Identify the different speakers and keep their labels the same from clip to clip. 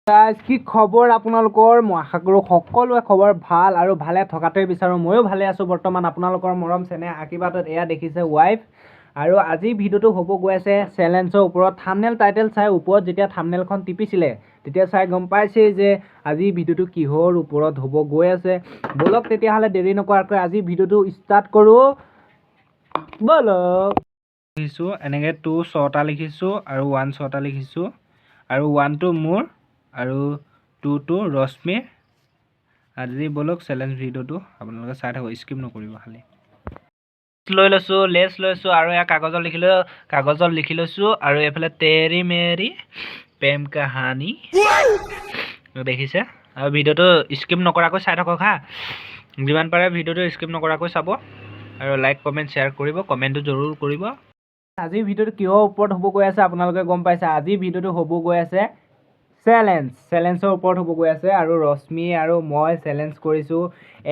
Speaker 1: কি খবৰ আপোনালোকৰ? মই আশা কৰোঁ সকলোৱে খবৰ ভাল আৰু ভালে থকাটোৱে বিচাৰোঁ। ময়ো ভালে আছোঁ বৰ্তমান। আপোনালোকৰ মৰম চেনেহ আশীৰ্বাদত এয়া দেখিছে ৱাইফ। আৰু আজি ভিডিঅ'টো হ'ব গৈ আছে চেলেঞ্জৰ ওপৰত। থাম্বনেল টাইটেল চাই ওপৰত যেতিয়া থাম্বনেলখন টিপিছিলে তেতিয়া চাই গম পাইছে যে আজি ভিডিঅ'টো কিহৰ ওপৰত হ'ব গৈ আছে। বলক তেতিয়াহ'লে দেৰি নকৰাকৈ আজি ভিডিঅ'টো ষ্টাৰ্ট কৰোঁ। বলক। লিখিছোঁ এনেকৈ 2 6টা লিখিছোঁ আৰু 1 6টা লিখিছোঁ আৰু 1টো মোৰ আৰু 2টো ৰশ্মিৰ। আজি বলক চেলেঞ্জ ভিডিঅ'টো আপোনালোকে চাই থাকক, স্কিপ নকৰিব খালি। লেছ লৈছোঁ আৰু এয়া কাগজত লিখি লৈছোঁ আৰু এইফালে তেৰি মেৰি প্ৰেম কাহানী দেখিছে। আৰু ভিডিঅ'টো স্কিপ নকৰাকৈ চাই থাকক হা। যিমান পাৰে ভিডিঅ'টো স্কিপ নকৰাকৈ চাব আৰু লাইক কমেণ্ট শ্বেয়াৰ কৰিব, কমেণ্টটো জৰুৰ কৰিব। আজিৰ ভিডিঅ'টো কিহৰ ওপৰত হ'ব গৈ আছে আপোনালোকে গম পাইছে। আজিৰ ভিডিঅ'টো হ'ব গৈ আছে চেলেঞ্জৰ ওপৰত হ'ব গৈ আছে। আৰু ৰশ্মি আৰু মই চেলেঞ্জ কৰিছোঁ।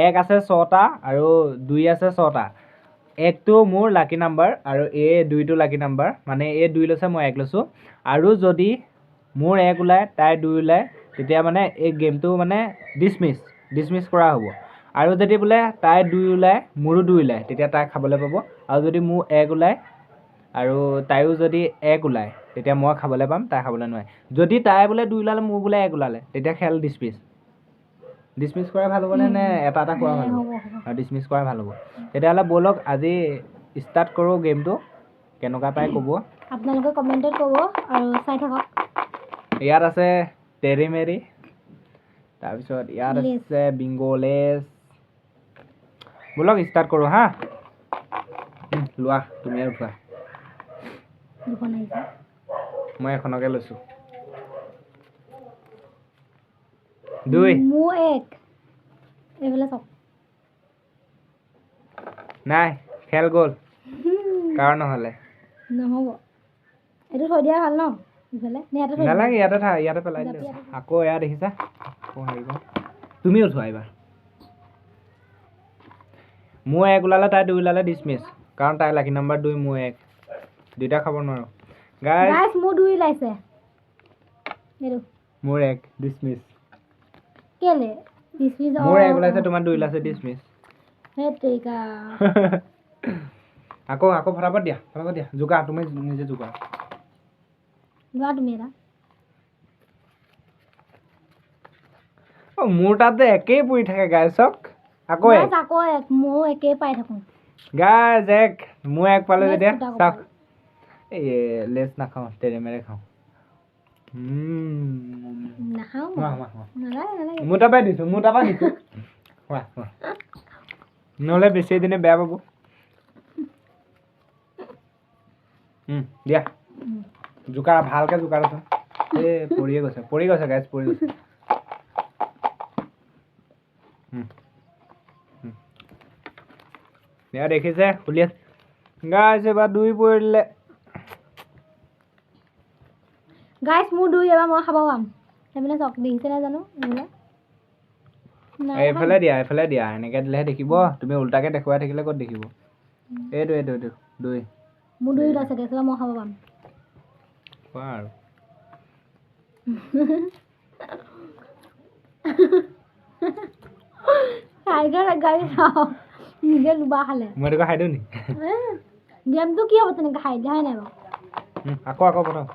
Speaker 1: 1 আছে 6টা আৰু 2 আছে 6টা। 1টো মোৰ লাকি নাম্বাৰ আৰু 2টো লাকি নাম্বাৰ, মানে 2 লৈছে মই 1 লৈছোঁ। আৰু যদি মোৰ 1 ওলায় তাই 2 ওলায় তেতিয়া মানে এই গেমটো মানে ডিছমিছ কৰা হ'ব। আৰু যদি বোলে তাই 2 ওলায় মোৰো 2 ওলায় তেতিয়া তাই খাবলৈ পাব। আৰু যদি মোৰ 1 ওলায় আৰু তাইও যদি 1 ওলায় তেতিয়া মই খাবলৈ পাম, তাই খাবলৈ নোৱাৰে। যদি তাই বোলে 2 ওলালে মোৰ বোলে 1 ওলালে তেতিয়া খেল ডিছমিছ কৰাই ভাল হ'বনে নে এটা খোৱা ভাল হ'ব? আৰু ডিছমিছ কৰাই ভাল হ'ব। তেতিয়াহ'লে ব'লক আজি ষ্টাৰ্ট কৰোঁ গেমটো। কেনেকুৱা পাই ক'ব,
Speaker 2: আপোনালোকে কমেণ্টত ক'ব আৰু চাই থাকক।
Speaker 1: ইয়াত আছে তেৰি মেৰি, তাৰপিছত ইয়াত আছে বিংগো লেছ। ব'লক ষ্টাৰ্ট কৰোঁ হা। লোৱা তুমি আৰু উঠোৱা। মই এখনকে লৈছোঁ। 2
Speaker 2: মোৰ 1 এইফালে চাওক।
Speaker 1: নাই খেল গ'ল কাৰ নহ'লে
Speaker 2: নহ'ব। এইটো থৈ দিয়া ভাল ন ইফালে নে ইয়াতে থৈ দিয়া?
Speaker 1: নালাগে, ইয়াতে পেলাই দিলে। আকৌ এয়া দেখিছা, আকৌ হাৰিব। তুমি উঠোৱা এইবাৰ। মোৰ 1 ওলালে তাই 2 ওলালে ডিছমিছ, কাৰণ তাই লাকি নাম্বাৰ 2 মোৰ 1 দুইটা খাব নোৱাৰোঁ। গাইছ
Speaker 2: মোৰ 2 ওলাইছে। এইটো
Speaker 1: মোৰ 1 ডিছমিছ।
Speaker 2: কেলে ডিছমিছ?
Speaker 1: মোৰ 1 ওলাইছে, তোমাৰ 2 ওলাইছে, ডিছমিছ।
Speaker 2: হেতেৰিকা।
Speaker 1: আকৌ ফটাফট দিয়া জোকা, তুমি নিজে জোকা।
Speaker 2: লোৱা তুমি এটা।
Speaker 1: মোৰ তাত যে একেই পৰি থাকে গাইছক। আকৌ 1
Speaker 2: ময়ো একেই পাই থাকোঁ
Speaker 1: গাইজ। 1 মই 1 পালোঁ যেতিয়া চাওক। এই লেছ নাখাওঁ, তেৰে মেৰে খাওঁ।
Speaker 2: নাখাওঁ নালাগে।
Speaker 1: মোৰ তাৰপৰাই দিছোঁ নহ'লে বেছি দিনে বেয়া পাব। দিয়া জোকা, ভালকে জোকা ৰচোন। পৰিয়ে গৈছে গাইজ, পৰি গৈছে। এয়া দেখিছে খুলি আছে গাইজ, এবাৰ 2 পৰি দিলে।
Speaker 2: গাইজ মোৰ 2 এবাৰ মই খাব পাম। সেইপিনে চাওক, দেখিছে নাই জানো
Speaker 1: এইফালে দিয়া এনেকে দিলেহে দেখিব। তুমি উল্টাকে দেখুৱাই থাকিলে ক'ত দেখিব? এইটো 2
Speaker 2: মোৰ 2 ওলাইছে, দেখিলে মই খাব পাম।
Speaker 1: খোৱা আৰু
Speaker 2: নিজে লুবা খালে।
Speaker 1: মই এনেকুৱা খাই দিওঁ নি?
Speaker 2: গেমটো কি হ'ব তেনেকে খাই দিলে, হয় নাই বাৰু?
Speaker 1: আকৌ প্ৰথম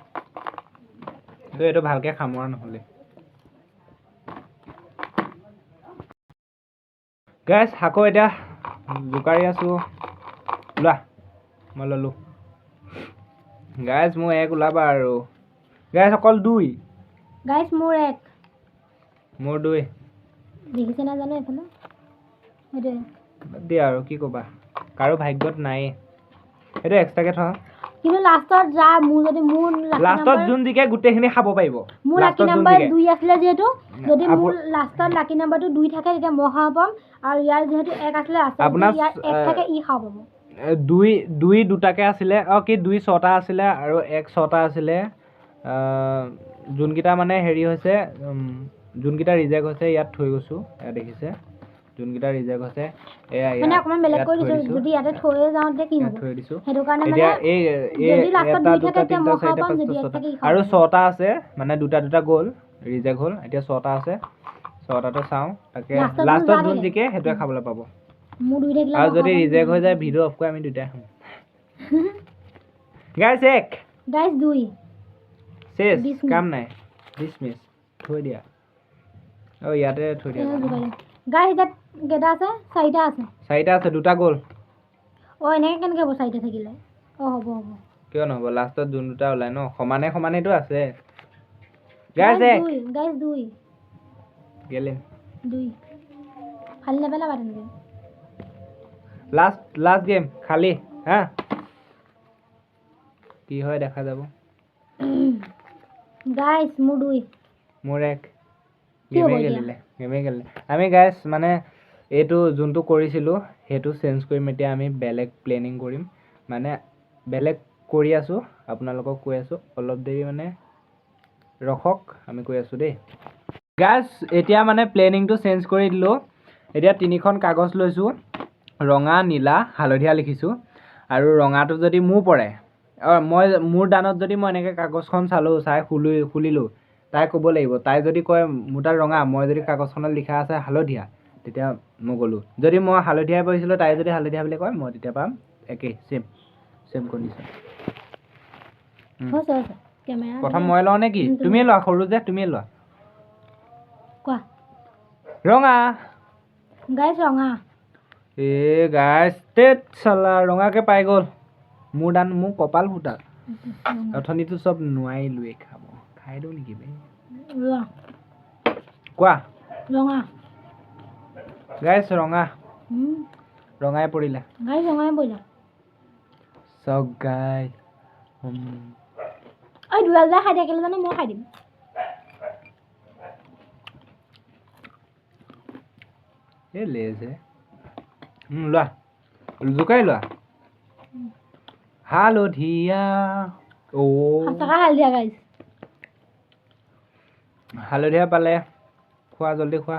Speaker 1: এইটো ভালকে খামোৰা নহ'লে। গাইজ আকৌ এতিয়া জোকাৰি আছোঁ। লোৱা, মই ল'লোঁ। গাইজ মোৰ 1 ওলাবা আৰু। গাইজ অকল 2।
Speaker 2: গাইজ মোৰ 1।
Speaker 1: মোৰ 2।
Speaker 2: দেখিছে নাই জানো এইফালে? সেইটোৱে
Speaker 1: দিয়া আৰু কি ক'বা, কাৰো ভাগ্যত নাইয়ে। সেইটো এক্সট্ৰাকে থোৱা।
Speaker 2: কিন্তু লাষ্টত
Speaker 1: লাষ্টত যোন জিকে গোটেইখিনি খাব পাৰিব।
Speaker 2: মোৰ লাকি নাম্বাৰ 2 আছিলে যিহেতু, যদি মোৰ লাষ্টত লাকি নাম্বাৰটো 2 থাকে তেতিয়া মই খাব পাম। আৰু ইয়াৰ যিহেতু 1 আছিলে, আপোনাৰ ইয়াৰ 1 থাকে, ই খাব পাব।
Speaker 1: 2 দুটাকে আছিলে, 2 6টা আছিলে আৰু 1 6টা আছিলে। যোনকেইটা মানে হেৰি হৈছে, যোনকেইটা ৰিজেক্ট হৈছে ইয়াত থৈ গৈছোঁ। এয়া দেখিছে যোনকেইটা ৰিজেক্ট হৈছে এয়া
Speaker 2: মানে অকমান বেলেগ কৰি দিছোঁ। যদি ইয়াতে থৈ যাওঁ তেতিয়া কি হ'ব?
Speaker 1: থৈ দিছোঁ।
Speaker 2: সেইটো কাৰণে
Speaker 1: এতিয়া
Speaker 2: মানে
Speaker 1: এই
Speaker 2: যদি লাষ্টত 2 থাকে
Speaker 1: 2
Speaker 2: তেতিয়া
Speaker 1: 3
Speaker 2: মই
Speaker 1: 4
Speaker 2: খাব
Speaker 1: 5
Speaker 2: পাম,
Speaker 1: 6
Speaker 2: যদি 1
Speaker 1: 7
Speaker 2: থাকে ই খাব
Speaker 1: আৰু
Speaker 2: পাব।
Speaker 1: 6টা আছে, মানে 2 গ'ল। ৰিজেক্ট হ'ল এতিয়া 6টা আছে 6টাটো চাওঁ তাকে
Speaker 2: লাষ্টত
Speaker 1: লাষ্টত
Speaker 2: যোন
Speaker 1: যোন
Speaker 2: থাকে।
Speaker 1: জিকে সেইটোৱে খাবলৈ পাব
Speaker 2: মোৰ 2 থাকিলে
Speaker 1: আৰু
Speaker 2: মই
Speaker 1: যদি
Speaker 2: খাব পাৰিম।
Speaker 1: ৰিজেক্ট হৈ যায় ভিডিঅ' অফ কৰি আমি দুটাই খাম গাইছ এক
Speaker 2: গাইজ 2
Speaker 1: শেষ
Speaker 2: Dismiss.
Speaker 1: কাম নাই ডিসমিস থৈ দিয়া ইয়াতে থৈ দিয়া
Speaker 2: গাইজ এতিয়া কেইটা আছে 4টা আছে
Speaker 1: 4টা আছে 2টা গ'ল
Speaker 2: এনেকে কেনেকে হ'ব 4টা থাকিলে হ'ব
Speaker 1: কিয় নহ'ব লাষ্টত যোন দুটা ওলাই ন সমানে সমানেতো আছে গাইছ এক
Speaker 2: গাইজ 2
Speaker 1: গেলিম
Speaker 2: 2 খালি নেপেলাবা তেনেকে
Speaker 1: লাষ্ট গেম খালি হা কি হয় দেখা যাব
Speaker 2: গাইজ মোৰ 2
Speaker 1: মোৰ এক
Speaker 2: কি হ'ব
Speaker 1: গেমে খেলিলে আমি গাইছ মানে এইটো যোনটো কৰিছিলোঁ সেইটো চেঞ্জ কৰিম এতিয়া আমি বেলেগ প্লেনিং কৰিম মানে বেলেগ কৰি আছোঁ আপোনালোকক কৈ আছোঁ অলপ দেৰি মানে ৰখক আমি কৈ আছোঁ দেই গাইছ এতিয়া মানে প্লেনিংটো চেঞ্জ কৰি দিলোঁ এতিয়া 3খন কাগজ লৈছোঁ ৰঙা নীলা হালধীয়া লিখিছোঁ আৰু ৰঙাটো যদি মোৰ পৰে মই মোৰ দানত যদি মই এনেকৈ কাগজখন চালোঁ চাই খুলিলোঁ তাই ক'ব লাগিব তাই যদি কয় মোৰ তাত ৰঙা মই যদি কাগজখনত লিখা আছে হালধীয়া তেতিয়া মই গ'লোঁ যদি মই হালধীয়াই পঢ়িছিলোঁ তাই যদি হালধীয়া বুলি কয় মই তেতিয়া পাম একেই চেম কণ্ডিশ্যন প্ৰথম মই লওঁ নে কি তুমিয়ে লোৱা সৰু যে তুমিয়ে লোৱা
Speaker 2: কোৱা
Speaker 1: ৰঙা
Speaker 2: গাইজ ৰঙা
Speaker 1: গাইছ তেত চালা ৰঙাকে পাই গ'ল মোৰ কপাল ফুটা অথনিটো চব নোৱাৰিলোৱে খাব খাই দিওঁ নেকি বে কোৱা
Speaker 2: ৰঙা
Speaker 1: গাইছ ৰঙাই পৰিলে চাওক গাইছ
Speaker 2: দুডাল খাই থাকিলে জানো মই খাই দিম
Speaker 1: লেজে লোৱা জোকাই লোৱা হালধীয়া হালধীয়া পালে খোৱা জলদি খোৱা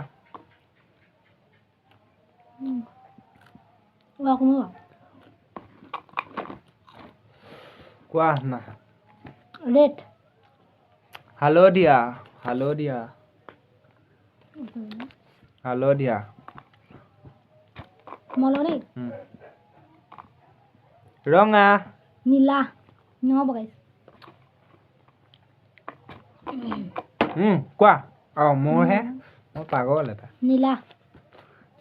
Speaker 1: কোৱা না
Speaker 2: ৰেড
Speaker 1: হালধীয়া
Speaker 2: মলনি
Speaker 1: ৰঙা
Speaker 2: নীলা নহ'ব গাইজ
Speaker 1: কোৱা মোৰহে মই পাগল এটা
Speaker 2: নীলা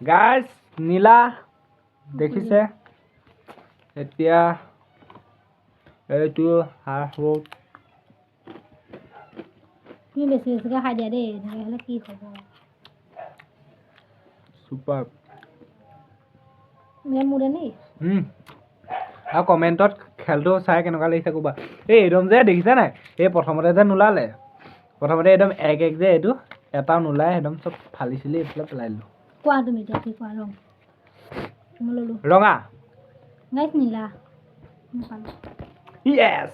Speaker 1: গাইজ নীলা দেখিছে এতিয়া এইটো
Speaker 2: তুমি বেছিকৈ খাই দিয়া দেই এনেকৈ হ'লে কি হ'ব
Speaker 1: চুপাৰ
Speaker 2: মোৰে নেকি
Speaker 1: আৰু কমেণ্টত খেলটো চাই কেনেকুৱা লাগিছে ক'বা একদম যে দেখিছা নাই এই প্ৰথমতে যে নোলালে প্ৰথমতে একদম এক যে এইটো এটাও নোলায় একদম চব ফালি চিলি এইফালে পেলাই দিলোঁ
Speaker 2: কোৱা তুমি এতিয়া কি কোৱা মই ল'লোঁ
Speaker 1: ৰঙা
Speaker 2: গাইজ নীলা
Speaker 1: yes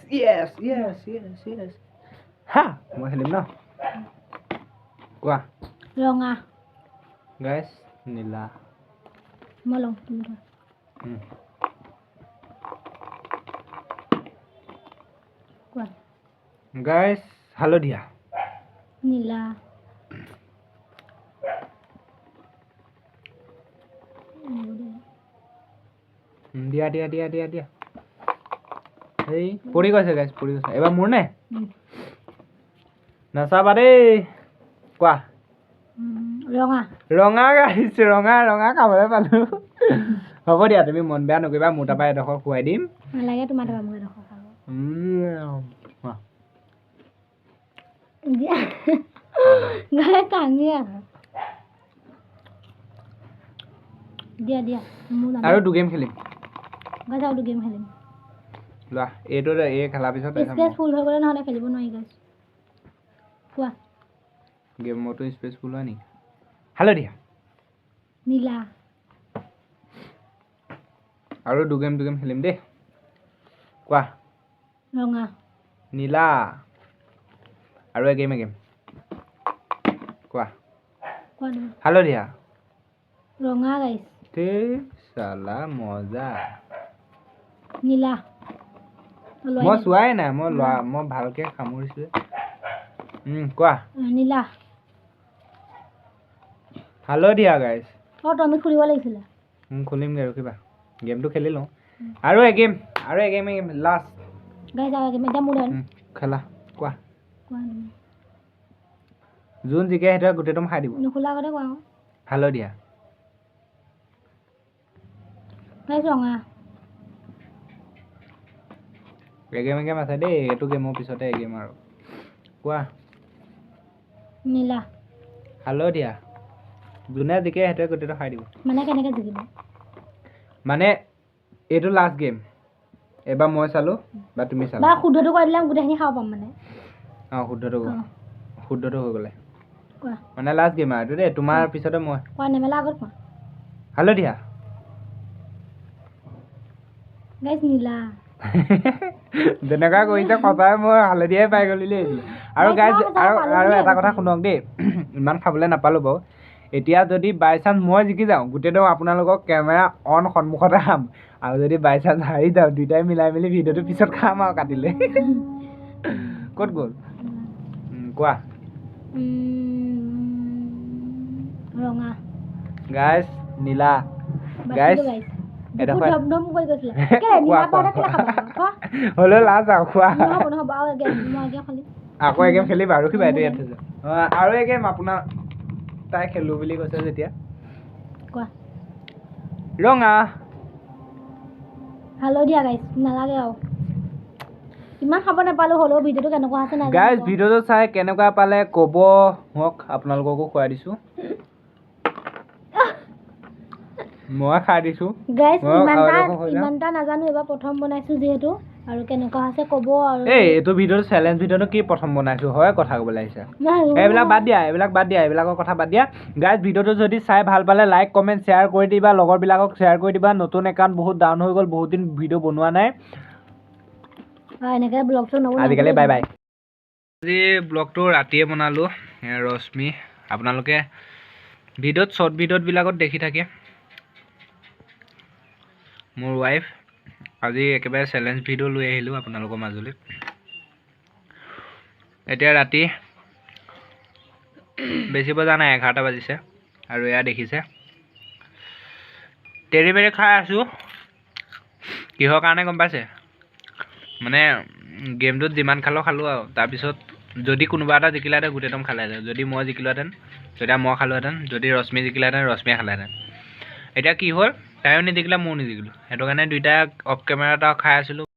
Speaker 1: হা মই খেলিম ন কোৱা
Speaker 2: ৰঙা
Speaker 1: গাইজ নীলা
Speaker 2: মই লওঁ তুমি ধৰা কোৱা
Speaker 1: গাইজ হালধীয়া
Speaker 2: নীলা
Speaker 1: দিয়া এই পৰি গৈছে গাইজ পৰি গৈছে এবাৰ মোৰ নে নাচাবা দেই কোৱা ৰঙা গাইজ ৰঙা খাবলৈ পালোঁ হ'ব দিয়া তুমি মন বেয়া নকৰিবা মোৰ তাৰপৰা এডোখৰ খুৱাই দিম
Speaker 2: নালাগে তোমাৰ তাৰপৰা মোক এডোখৰ খাব গাই কান্দি আছে দিয়া
Speaker 1: আৰু 2 গেম খেলিম
Speaker 2: গাইজ আৰু 2 গেম খেলিম
Speaker 1: লোৱা এইটো এই খেলাৰ পিছত
Speaker 2: স্পেচ ফুল হৈ গ'লে নহ'লে খেলিব নোৱাৰি গাইজ কোৱা
Speaker 1: গেমতো স্পেচ ফুল হয় নেকি হালধীয়া
Speaker 2: নীলা
Speaker 1: আৰু 2 গেম খেলিম দেই কোৱা
Speaker 2: ৰঙা
Speaker 1: নীলা আৰু এগেম কোৱা হালধীয়া
Speaker 2: ৰঙা গাইজ
Speaker 1: চালা মজা
Speaker 2: নীলা
Speaker 1: মই চোৱাই নাই মই ভালকে সামৰিছোঁ কোৱা
Speaker 2: নীলা
Speaker 1: হালধীয়া গাইজ
Speaker 2: তুমি খুলিব লাগিছিলে
Speaker 1: খুলিমগৈ ৰখিবা গেমটো খেলি লওঁ আৰু এগেম লাষ্ট
Speaker 2: গাইজ আৰু এতিয়া মোৰ
Speaker 1: খেলা কোৱা
Speaker 2: কোৱা
Speaker 1: যোন জিকে সেইটোৱে গোটেইটো খাই দিব
Speaker 2: নুখোলা আগতে কোৱা
Speaker 1: হালধীয়া
Speaker 2: গাইজ ৰঙা
Speaker 1: এগেম আছে দেই এইটো গেমৰ পিছতে এগেম আৰু কোৱা
Speaker 2: নীলা
Speaker 1: হালধীয়া যোনে জিকে সেইটোৱে গোটেইটো খাই দিব
Speaker 2: মানে কেনেকৈ জিকিব
Speaker 1: মানে এইটো লাষ্ট গেম এবাৰ মই চালো বা তুমি চালা
Speaker 2: বা শুদ্ধটো কৰি দিলে গোটেইখিনি খাব পাম মানে
Speaker 1: শুদ্ধটো হৈ গ'লে
Speaker 2: কোৱা
Speaker 1: মানে লাষ্ট গেম আৰু দেই তোমাৰ পিছতে মই
Speaker 2: কোৱা নেমেলা আগত কোৱা
Speaker 1: হালধীয়া
Speaker 2: গাইজ নীলা
Speaker 1: যেনেকুৱা কৰিছে সঁচাই মই হালধীয়াই পাই গ'লো দেই আৰু গাইজ আৰু এটা কথা শুনক দেই ইমান খাবলৈ নাপালোঁ বাৰু এতিয়া যদি বাই চান্স মই জিকি যাওঁ গোটেইটো আপোনালোকক কেমেৰা অন সন্মুখতে খাম আৰু যদি বাই চান্স হাৰি যাওঁ দুইটাই মিলাই মেলি ভিডিঅ'টো পিছত খাম আৰু কাটিলে ক'ত গ'ল কোৱা
Speaker 2: ৰঙা
Speaker 1: গাইজ নীলা গাইজ হ'লেও লাজ আৰু খোৱা আকৌ এগেম খেলিবা ৰখিবা এইটো ইয়াত থৈছো আৰু এগেম আপোনাৰ তাই খেলো বুলি কৈছে যেতিয়া ৰঙা
Speaker 2: হালধীয়া গাইজ নালাগে আৰু ইমান খাব নাপালো হ'লেও ভিডিঅ'টো কেনেকুৱা আছে নাজানো
Speaker 1: গাইজ ভিডিঅ'টো চাই কেনেকুৱা পালে ক'ব মোক আপোনালোককো খুৱাই দিছোঁ মই খাই দিছোঁ
Speaker 2: গাইজ ইমানটা নাজানো এবাৰ প্ৰথম বনাইছোঁ যিহেতু আৰু কেনেকুৱা আছে ক'ব আৰু
Speaker 1: এইটো ভিডিঅ'টো চেলেঞ্জ ভিডিঅ'টো কি প্ৰথম বনাইছোঁ হয় কথা ক'বলৈ আহিছে এইবিলাক বাদ দিয়া এইবিলাকৰ কথা বাদ দিয়া গাইজ ভিডিঅ'টো যদি চাই ভাল পালে লাইক কমেণ্ট শ্বেয়াৰ কৰি দিবা লগৰবিলাকক শ্বেয়াৰ কৰি দিবা নতুন একাউণ্ট বহুত ডাউন হৈ গ'ল বহুত দিন ভিডিঅ' বনোৱা নাই
Speaker 2: এনেকৈ ব্লগটো
Speaker 1: আজিকালি বাই বাই আজি ব্লগটো ৰাতিয়ে বনালোঁ ৰশ্মি আপোনালোকে ভিডিঅ'ত শ্বৰ্ট ভিডিঅ'বিলাকত দেখি থাকে মোৰ ৱাইফ আজি একেবাৰে চেলেঞ্জ ভিডিঅ' লৈ আহিলোঁ আপোনালোকৰ মাজলৈ এতিয়া ৰাতি বেছি বজা নাই 11টা বাজিছে আৰু এয়া দেখিছে তেৰি মেৰি খাই আছোঁ কিহৰ কাৰণে গম পাইছে মানে গেমটোত যিমান খালোঁ আৰু তাৰপিছত যদি কোনোবা এটা জিকিলেহেঁতেন গোটেইটো খালেহেঁতেন যদি মই জিকিলোহেঁতেন তেতিয়া মই খালোহেঁতেন যদি ৰশ্মি জিকিলেহেঁতেন ৰশ্মিয়ে খালেহেঁতেন এতিয়া কি হ'ল তাইও নিজিকিলে ময়ো নিজিকিলোঁ সেইটো কাৰণে দুইটা অফ কেমেৰা এটা খাই আছিলোঁ